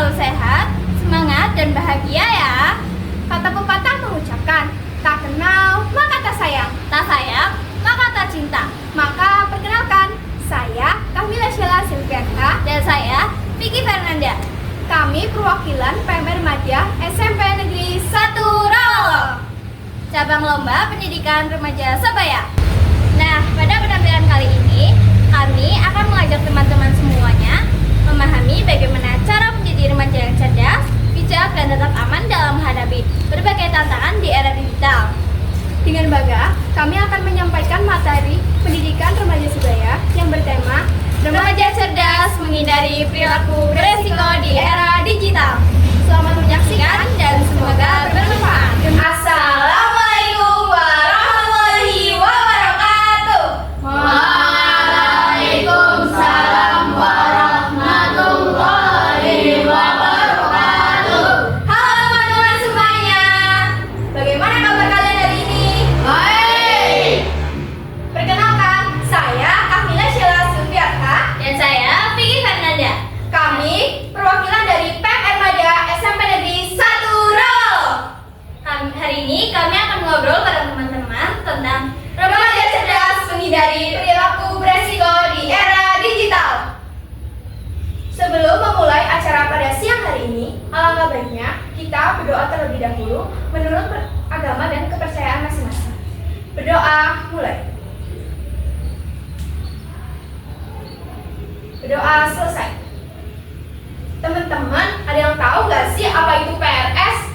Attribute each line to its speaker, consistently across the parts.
Speaker 1: selalu sehat, semangat, dan bahagia ya. Kata pepatah mengucapkan, tak kenal maka tak sayang, tak sayang maka tak cinta. Maka perkenalkan, saya Kamila Sheila Silviana dan saya Vicky Fernanda. Kami perwakilan PM Remaja SMP Negeri 1 Rawalong, cabang lomba pendidikan remaja sebaya. Nah, pada penampilan kali ini, kami akan mengajak teman-teman semuanya memahami bagaimana cara menjadi remaja yang cerdas, bijak, dan tetap aman dalam menghadapi berbagai tantangan di era digital. Dengan bangga, kami akan menyampaikan materi pendidikan remaja sebaya yang bertema Remaja Cerdas Menghindari Perilaku Beresiko di Era Digital. Selamat menyaksikan dan semoga bermanfaat. Assalamualaikum warahmatullahi wabarakatuh.
Speaker 2: Waalaikumsalam warahmatullahi wabarakatuh.
Speaker 1: Halo teman-teman semuanya. Bagaimana kabar kalian hari ini?
Speaker 2: Baik.
Speaker 1: Perkenalkan, saya Kamila Sheila Silviana
Speaker 2: Dan saya Vicky Fernanda.
Speaker 1: Kami perwakilan dari PM Remaja SMP Negeri 1 Rawalong.
Speaker 2: Hari ini kami akan ngobrol bareng teman-teman tentang
Speaker 1: Remaja cerdas menghindari perilaku beresiko di era digital. Sebelum memulai acara pada siang hari ini, alangkah baiknya kita berdoa terlebih dahulu menurut agama dan kepercayaan masing-masing. Berdoa mulai. Berdoa selesai. Teman-teman, ada yang tahu nggak sih apa itu PRS?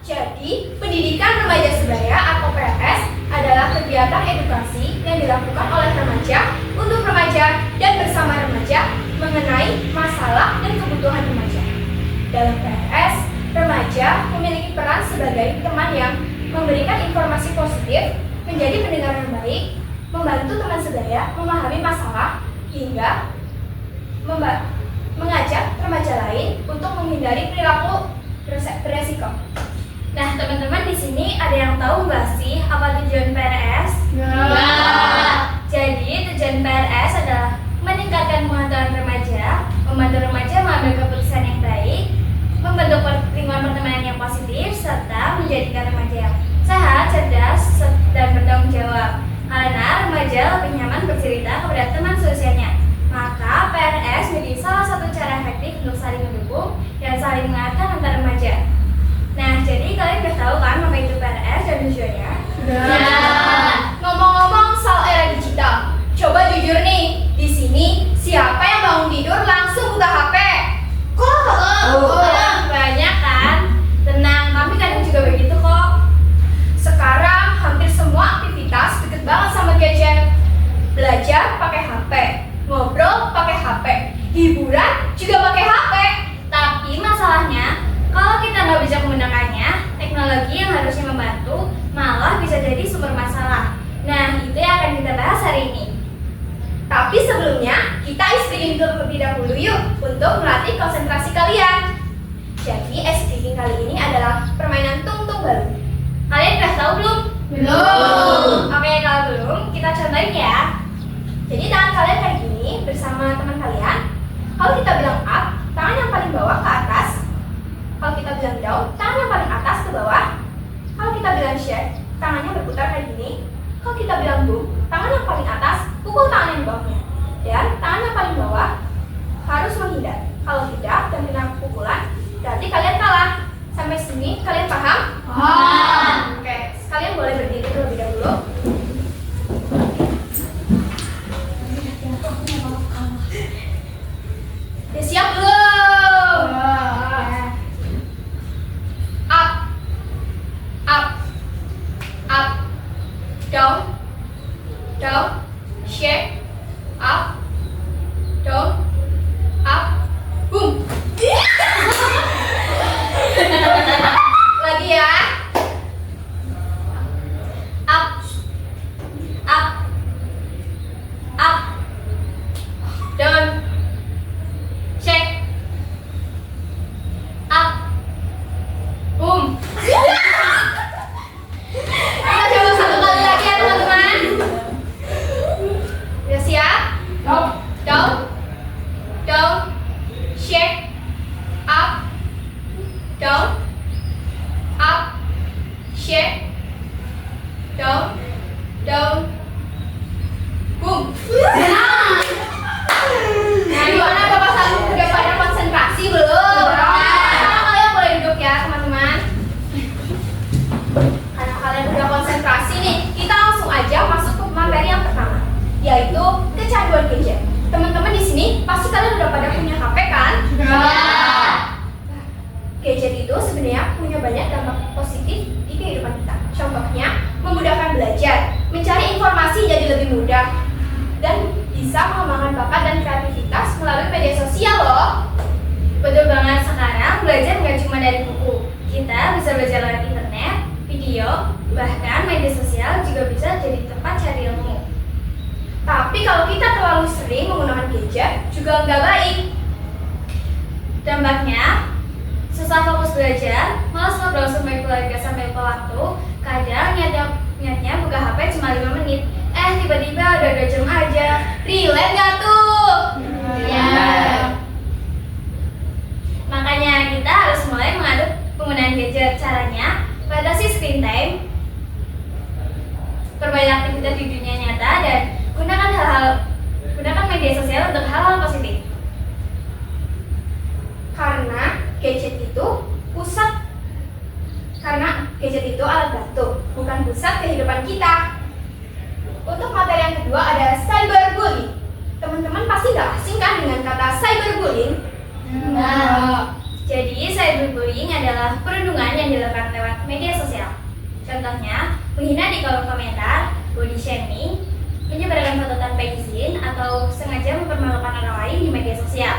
Speaker 1: Jadi, pendidikan remaja sebaya atau PRS adalah kegiatan edukasi yang dilakukan oleh remaja untuk remaja dan bersama remaja mengenai masalah dan kebutuhan remaja. Dalam PRS, remaja memiliki peran sebagai teman yang memberikan informasi positif, menjadi pendengar yang baik, membantu teman sebaya memahami masalah, hingga mengajak remaja lain untuk menghindari perilaku beresiko.
Speaker 2: Nah, teman-teman, di sini ada yang tahu nggak sih apa tujuan PRS? Jadi, tujuan PRS adalah meningkatkan pengetahuan remaja, membantu remaja mengambil keputusan yang baik, membentuk lingkungan pertemanan yang positif, serta menjadikan remaja yang sehat, cerdas, dan bertanggung jawab. Karena remaja lebih nyaman bercerita kepada teman seusianya. Maka PRS menjadi salah satu cara efektif untuk saling mendukung dan saling mengingatkan antar remaja. Nah, jadi kalian udah tahu kan apa itu PRS dan tujuannya?
Speaker 1: Ngomong-ngomong soal era digital, coba jujur nih, di sini siapa yang bangun tidur langsung buka HP?
Speaker 2: Banyak kan? Tenang, kami kadang juga begitu kok.
Speaker 1: Sekarang hampir semua aktivitas deket banget sama gadget. Belajar pakai HP, ngobrol pakai HP, hiburan juga pakai HP.
Speaker 2: Tapi masalahnya, kalau kita nggak bisa menggunakannya, teknologi yang harusnya membantu malah bisa jadi sumber masalah. Nah, itu yang akan kita bahas hari ini.
Speaker 1: Tapi sebelumnya, kita ice-breaking terlebih dahulu yuk untuk melatih konsentrasi kalian. Jadi, ice-breaking kali ini adalah permainan tung-tung baru.
Speaker 2: Kalian udah tahu belum? Oke, kalau belum, kita contohin ya.
Speaker 1: Jadi, tangan kalian kayak gini bersama teman kalian. Kalau kita bilang up, tangan yang paling bawah ke atas. Kalau kita bilang down, tangan yang paling atas ke bawah. Kalau kita bilang share, tangannya berputar kayak gini. Kalau kita bilang boom, tangan yang paling atas, pukul tangan yang bawahnya. Dan tangan yang paling bawah harus menghindar. Kalau tidak dan kena pukulan, berarti kalian kalah. Sampai sini kalian paham? Oke, kalian boleh berdiri terlebih dahulu. Udah siap belum? Up, up, up, down, down, shake, up, down, up, juga nggak baik.
Speaker 2: Dampaknya, susah fokus belajar, malas ngobrol sama keluarga sampai lupa waktu, kadang niatnya buka HP cuma 5 menit, tiba-tiba udah 2 jam aja.
Speaker 1: Relate nggak tuh?
Speaker 2: Iya. Makanya kita harus mulai mengatur penggunaan gadget. Caranya, batasi screen time, perbanyak aktivitas di dunia nyata, dan gunakan media sosial untuk hal-hal positif.
Speaker 1: Karena gadget itu alat bantu, bukan pusat kehidupan kita. Untuk materi yang kedua ada cyberbullying. Teman-teman pasti gak asing kan dengan kata cyberbullying?
Speaker 2: Jadi cyberbullying adalah perundungan yang dilakukan lewat media sosial. Contohnya, menghina di kolom komentar, body shaming, menyebarkan foto tanpa izin, atau sengaja mempermalukan orang lain di media sosial.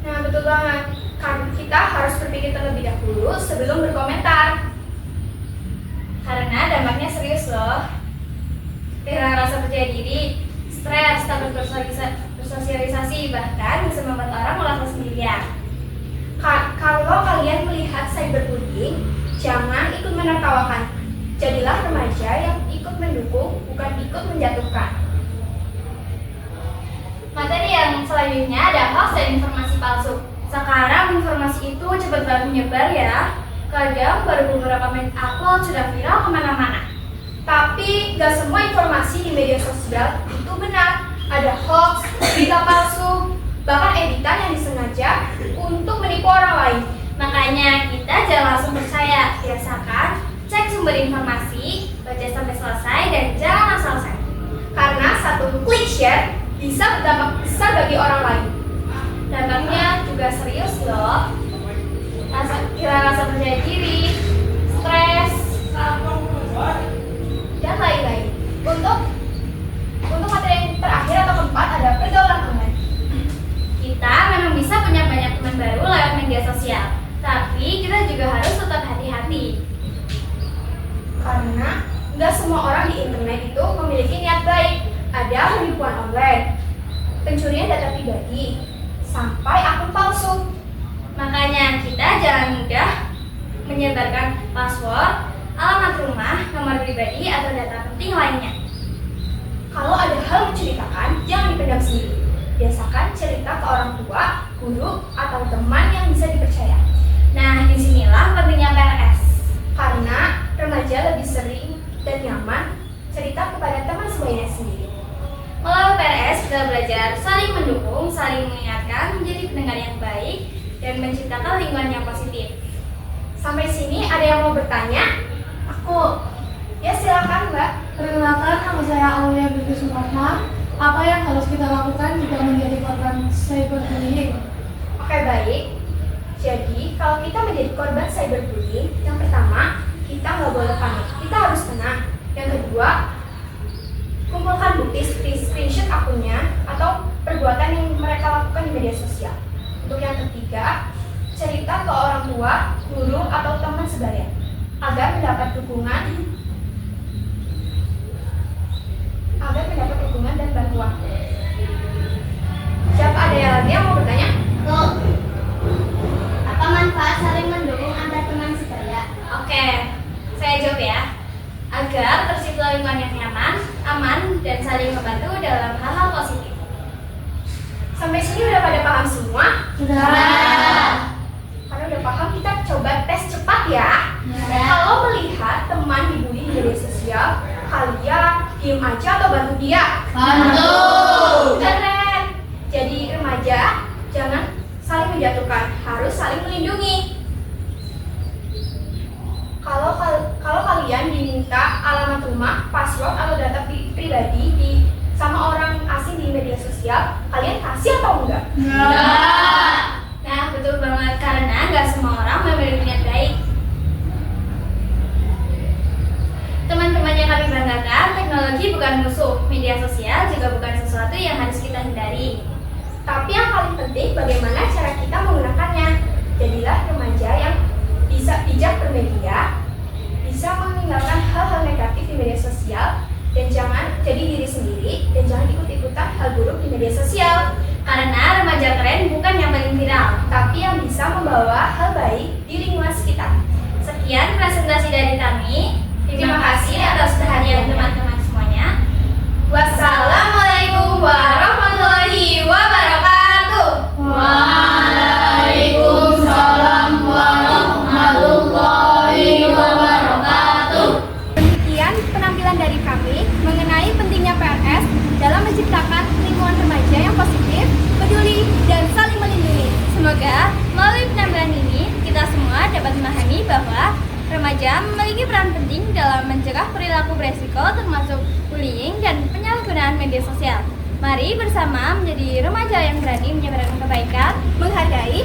Speaker 1: Nah, betul banget. Kan kita harus berpikir terlebih dahulu sebelum berkomentar.
Speaker 2: Karena dampaknya serius loh. Kehilangan rasa percaya diri, stres, takut bersosialisasi, bahkan bisa membuat orang merasa sendirian.
Speaker 1: Kalau kalian melihat cyberbullying, jangan ikut menertawakan. Jadilah remaja yang ikut mendukung, bukan ikut menjatuhkan.
Speaker 2: Materi yang selanjutnya ada hoax dan informasi palsu. Sekarang informasi itu cepat banget menyebar ya. Kadang baru beberapa menit upload sudah viral kemana-mana.
Speaker 1: Tapi gak semua informasi di media sosial itu benar. Ada hoax, berita palsu, bahkan editan yang disengaja untuk menipu orang lain.
Speaker 2: Makanya kita jangan langsung percaya. Biasakan cek sumber informasi, baca sampai selesai, dan jangan asal share.
Speaker 1: Karena satu klik share bisa berdampak besar bagi orang lain.
Speaker 2: Dampaknya juga serius loh. Rasa percaya diri, stres,
Speaker 1: dan lain-lain. Untuk materi yang terakhir atau keempat ada pergaulan online.
Speaker 2: Kita memang bisa punya banyak teman baru lewat media sosial, tapi kita juga harus tetap hati-hati.
Speaker 1: Karena nggak semua orang di internet itu memiliki niat baik. Ada penipuan online, pencurian data pribadi, sampai akun palsu.
Speaker 2: Makanya kita jangan mudah menyebarkan password, alamat rumah, nomor pribadi, atau data penting lainnya.
Speaker 1: Kalau ada hal menceritakan, jangan dipendam sendiri. Biasakan cerita ke orang tua, guru, atau teman yang bisa dipercaya.
Speaker 2: Nah, disinilah pentingnya PRS.
Speaker 1: Karena remaja lebih sering dan nyaman cerita kepada teman sebayanya sendiri.
Speaker 2: Melalui PRS, kita belajar saling mendukung, saling mengingatkan, menjadi pendengar yang baik, dan menciptakan lingkungan yang positif.
Speaker 1: Sampai sini ada yang mau bertanya?
Speaker 3: Aku,
Speaker 1: Ya silakan Mbak.
Speaker 3: perkenalkan nama saya Aulia Bibi Sumarma. Apa yang harus kita lakukan jika menjadi korban cyberbullying?
Speaker 1: Oke baik. Jadi kalau kita menjadi korban cyberbullying, yang pertama kita nggak boleh panik. Kita harus tenang. Yang kedua, kumpulkan bukti screenshot akunnya atau perbuatan yang mereka lakukan di media sosial. Untuk yang ketiga, cerita ke orang tua, guru, atau teman sebaya agar mendapat dukungan dan bantuan. Siapa ada yang lagi yang mau bertanya?
Speaker 2: Apa manfaat saling mendukung antar teman sebaya? Oke, saya jawab ya. Agar tercipta lingkungan yang nyaman, aman, dan saling membantu dalam hal-hal positif.
Speaker 1: Sampai sini udah pada paham semua?
Speaker 3: Sudah.
Speaker 1: Karena udah paham, kita coba tes cepat ya. Kalau melihat teman dibully di media sosial, kalian diem aja atau bantu dia?
Speaker 3: Bantu.
Speaker 1: Keren. Jadi remaja jangan saling menjatuhkan, harus saling melindungi. Kalau kalian diminta alamat rumah, password atau data pribadi sama orang asing di media sosial, kalian kasih atau enggak?
Speaker 2: Nah, betul banget, karena nggak semua orang memiliki niat baik. Teman-teman yang kami banggakan, teknologi bukan musuh, media sosial juga bukan sesuatu yang harus kita hindari.
Speaker 1: Tapi yang paling penting bagaimana cara kita menggunakannya. Jadilah remaja yang bisa bijak bermedia, bisa meninggalkan hal-hal negatif di media sosial, dan jangan jadi diri sendiri dan jangan ikut-ikutan hal buruk di media sosial.
Speaker 2: tren bukan yang paling viral,
Speaker 1: tapi yang bisa membawa hal baik di lingkungan sekitar.
Speaker 2: Sekian presentasi dari kami.
Speaker 1: Terima kasih atas perhatian
Speaker 2: teman-teman semuanya.
Speaker 1: Wassalamualaikum warahmatullahi wabarakatuh.
Speaker 3: Waalaikumsalam warahmatullahi wabarakatuh.
Speaker 1: Demikian penampilan dari kami mengenai pentingnya PNS dalam menciptakan lingkungan remaja yang positif, peduli, dan saling melindungi.
Speaker 2: Semoga melalui penampilan ini kita semua dapat memahami bahwa remaja memiliki peran penting dalam mencegah perilaku beresiko termasuk bullying dan penyalahgunaan media sosial. Mari bersama menjadi remaja yang berani menyebarkan kebaikan,
Speaker 1: Menghargai,